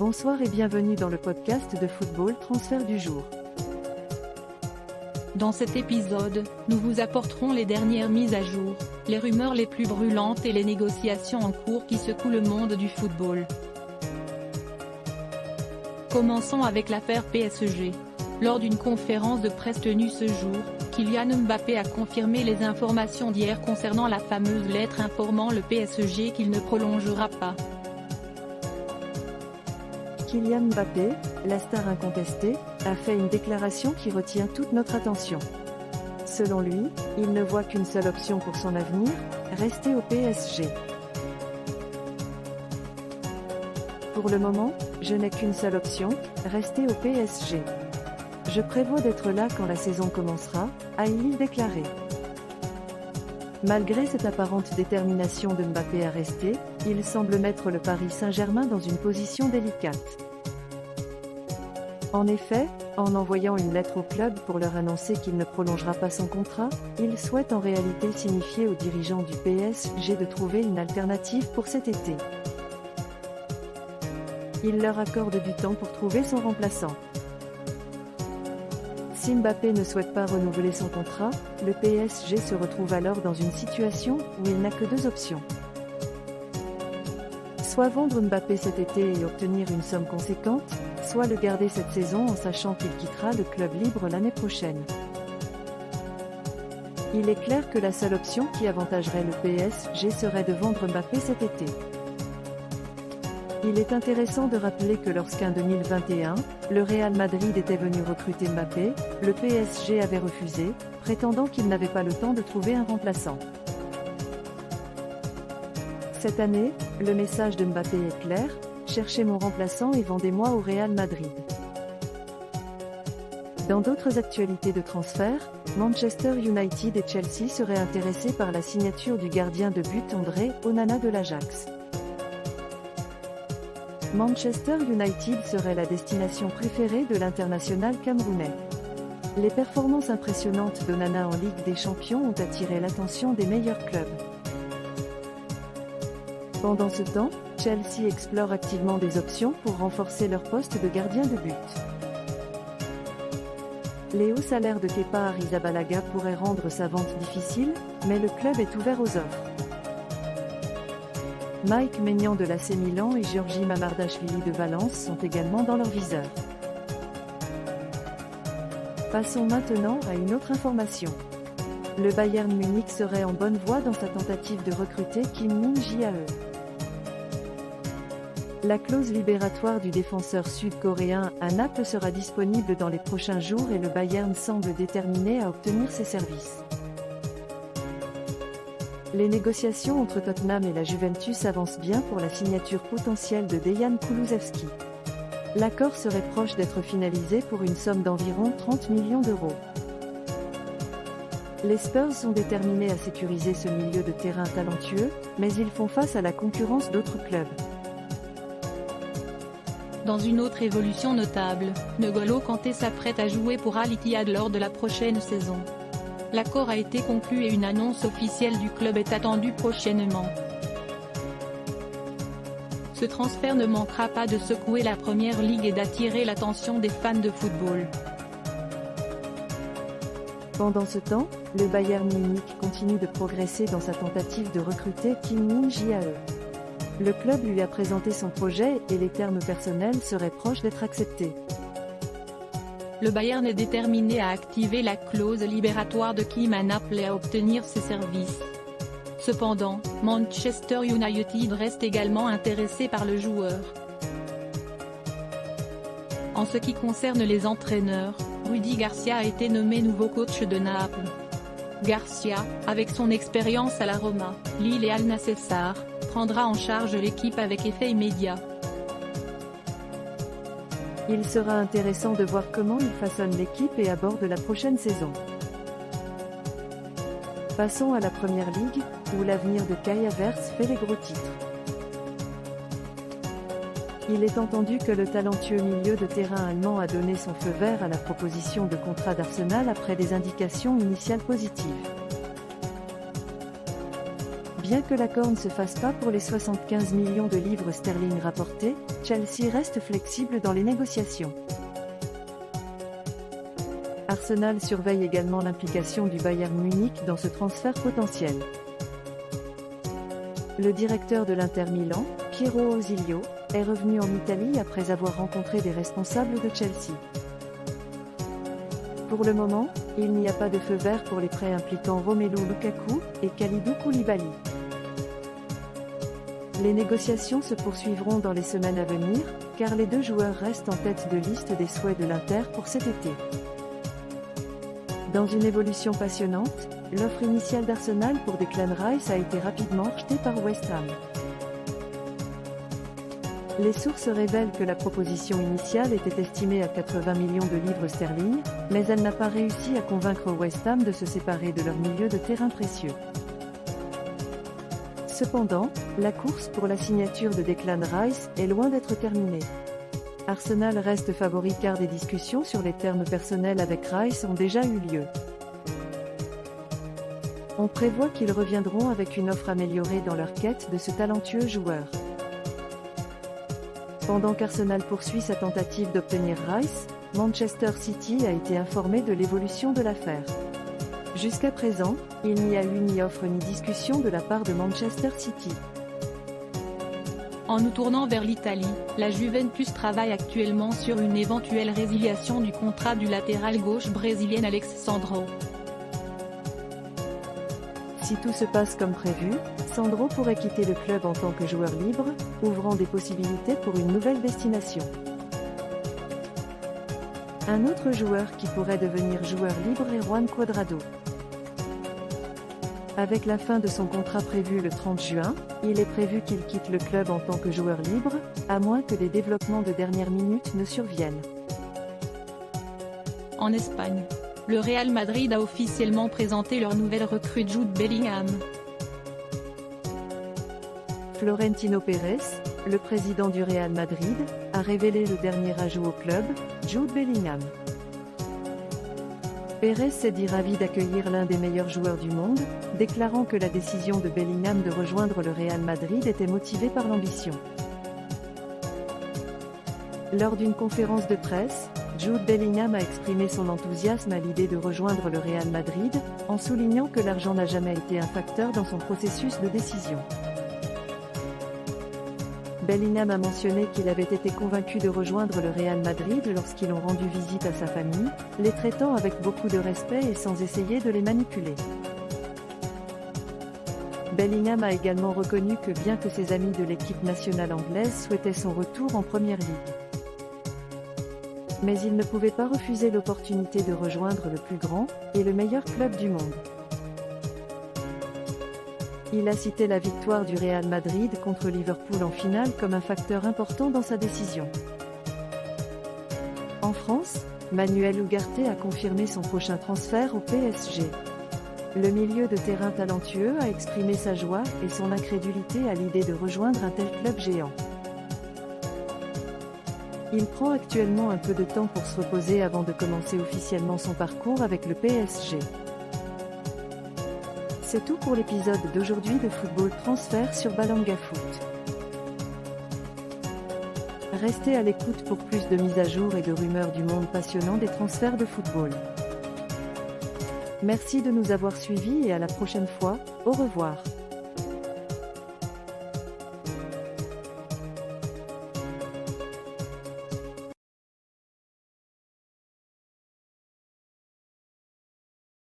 Bonsoir et bienvenue dans le podcast de football transfert du jour. Dans cet épisode, nous vous apporterons les dernières mises à jour, les rumeurs les plus brûlantes et les négociations en cours qui secouent le monde du football. Commençons avec l'affaire PSG. Lors d'une conférence de presse tenue ce jour, Kylian Mbappé a confirmé les informations d'hier concernant la fameuse lettre informant le PSG qu'il ne prolongera pas. Kylian Mbappé, la star incontestée, a fait une déclaration qui retient toute notre attention. Selon lui, il ne voit qu'une seule option pour son avenir, rester au PSG. Pour le moment, je n'ai qu'une seule option, rester au PSG. Je prévois d'être là quand la saison commencera, a-t-il déclaré. Malgré cette apparente détermination de Mbappé à rester, il semble mettre le Paris Saint-Germain dans une position délicate. En effet, en envoyant une lettre au club pour leur annoncer qu'il ne prolongera pas son contrat, il souhaite en réalité signifier aux dirigeants du PSG de trouver une alternative pour cet été. Il leur accorde du temps pour trouver son remplaçant. Si Mbappé ne souhaite pas renouveler son contrat, le PSG se retrouve alors dans une situation où il n'a que deux options. Soit vendre Mbappé cet été et obtenir une somme conséquente, soit le garder cette saison en sachant qu'il quittera le club libre l'année prochaine. Il est clair que la seule option qui avantagerait le PSG serait de vendre Mbappé cet été. Il est intéressant de rappeler que lorsqu'en 2021, le Real Madrid était venu recruter Mbappé, le PSG avait refusé, prétendant qu'il n'avait pas le temps de trouver un remplaçant. Cette année, le message de Mbappé est clair, cherchez mon remplaçant et vendez-moi au Real Madrid. Dans d'autres actualités de transfert, Manchester United et Chelsea seraient intéressés par la signature du gardien de but André Onana de l'Ajax. Manchester United serait la destination préférée de l'international camerounais. Les performances impressionnantes d'Onana en Ligue des Champions ont attiré l'attention des meilleurs clubs. Pendant ce temps, Chelsea explore activement des options pour renforcer leur poste de gardien de but. Les hauts salaires de Kepa Arrizabalaga pourraient rendre sa vente difficile, mais le club est ouvert aux offres. Mike Maignan de l'AC Milan et Giorgi Mamardashvili de Valence sont également dans leur viseur. Passons maintenant à une autre information. Le Bayern Munich serait en bonne voie dans sa tentative de recruter Kim Min-jae. La clause libératoire du défenseur sud-coréen à Naples sera disponible dans les prochains jours et le Bayern semble déterminé à obtenir ses services. Les négociations entre Tottenham et la Juventus avancent bien pour la signature potentielle de Dejan Kulusevski. L'accord serait proche d'être finalisé pour une somme d'environ 30 millions d'euros. Les Spurs sont déterminés à sécuriser ce milieu de terrain talentueux, mais ils font face à la concurrence d'autres clubs. Dans une autre évolution notable, N'Golo Kanté s'apprête à jouer pour Al Ittihad lors de la prochaine saison. L'accord a été conclu et une annonce officielle du club est attendue prochainement. Ce transfert ne manquera pas de secouer la Première Ligue et d'attirer l'attention des fans de football. Pendant ce temps, le Bayern Munich continue de progresser dans sa tentative de recruter Kim Min-jae. Le club lui a présenté son projet et les termes personnels seraient proches d'être acceptés. Le Bayern est déterminé à activer la clause libératoire de Kim à Naples et à obtenir ses services. Cependant, Manchester United reste également intéressé par le joueur. En ce qui concerne les entraîneurs, Rudy Garcia a été nommé nouveau coach de Naples. Garcia, avec son expérience à la Roma, Lille et Al Nassr, prendra en charge l'équipe avec effet immédiat. Il sera intéressant de voir comment il façonne l'équipe et aborde la prochaine saison. Passons à la Première Ligue, où l'avenir de Kai Havertz fait les gros titres. Il est entendu que le talentueux milieu de terrain allemand a donné son feu vert à la proposition de contrat d'Arsenal après des indications initiales positives. Bien que l'accord ne se fasse pas pour les 75 millions de livres sterling rapportés, Chelsea reste flexible dans les négociations. Arsenal surveille également l'implication du Bayern Munich dans ce transfert potentiel. Le directeur de l'Inter Milan, Piero Ausilio, est revenu en Italie après avoir rencontré des responsables de Chelsea. Pour le moment, il n'y a pas de feu vert pour les prêts impliquant Romelu Lukaku et Kalidou Koulibaly. Les négociations se poursuivront dans les semaines à venir, car les deux joueurs restent en tête de liste des souhaits de l'Inter pour cet été. Dans une évolution passionnante, l'offre initiale d'Arsenal pour Declan Rice a été rapidement rejetée par West Ham. Les sources révèlent que la proposition initiale était estimée à 80 millions de livres sterling, mais elle n'a pas réussi à convaincre West Ham de se séparer de leur milieu de terrain précieux. Cependant, la course pour la signature de Declan Rice est loin d'être terminée. Arsenal reste favori car des discussions sur les termes personnels avec Rice ont déjà eu lieu. On prévoit qu'ils reviendront avec une offre améliorée dans leur quête de ce talentueux joueur. Pendant qu'Arsenal poursuit sa tentative d'obtenir Rice, Manchester City a été informé de l'évolution de l'affaire. Jusqu'à présent, il n'y a eu ni offre ni discussion de la part de Manchester City. En nous tournant vers l'Italie, la Juventus travaille actuellement sur une éventuelle résiliation du contrat du latéral gauche brésilien Alex Sandro. Si tout se passe comme prévu, Sandro pourrait quitter le club en tant que joueur libre, ouvrant des possibilités pour une nouvelle destination. Un autre joueur qui pourrait devenir joueur libre est Juan Cuadrado. Avec la fin de son contrat prévu le 30 juin, il est prévu qu'il quitte le club en tant que joueur libre, à moins que des développements de dernière minute ne surviennent. En Espagne, le Real Madrid a officiellement présenté leur nouvelle recrue Jude Bellingham. Florentino Pérez, le président du Real Madrid, a révélé le dernier ajout au club, Jude Bellingham. Pérez s'est dit ravi d'accueillir l'un des meilleurs joueurs du monde, déclarant que la décision de Bellingham de rejoindre le Real Madrid était motivée par l'ambition. Lors d'une conférence de presse, Jude Bellingham a exprimé son enthousiasme à l'idée de rejoindre le Real Madrid, en soulignant que l'argent n'a jamais été un facteur dans son processus de décision. Bellingham a mentionné qu'il avait été convaincu de rejoindre le Real Madrid lorsqu'ils ont rendu visite à sa famille, les traitant avec beaucoup de respect et sans essayer de les manipuler. Bellingham a également reconnu que bien que ses amis de l'équipe nationale anglaise souhaitaient son retour en Première Ligue, mais il ne pouvait pas refuser l'opportunité de rejoindre le plus grand et le meilleur club du monde. Il a cité la victoire du Real Madrid contre Liverpool en finale comme un facteur important dans sa décision. En France, Manuel Ugarte a confirmé son prochain transfert au PSG. Le milieu de terrain talentueux a exprimé sa joie et son incrédulité à l'idée de rejoindre un tel club géant. Il prend actuellement un peu de temps pour se reposer avant de commencer officiellement son parcours avec le PSG. C'est tout pour l'épisode d'aujourd'hui de Football Transfert sur Balanga Foot. Restez à l'écoute pour plus de mises à jour et de rumeurs du monde passionnant des transferts de football. Merci de nous avoir suivis et à la prochaine fois, au revoir.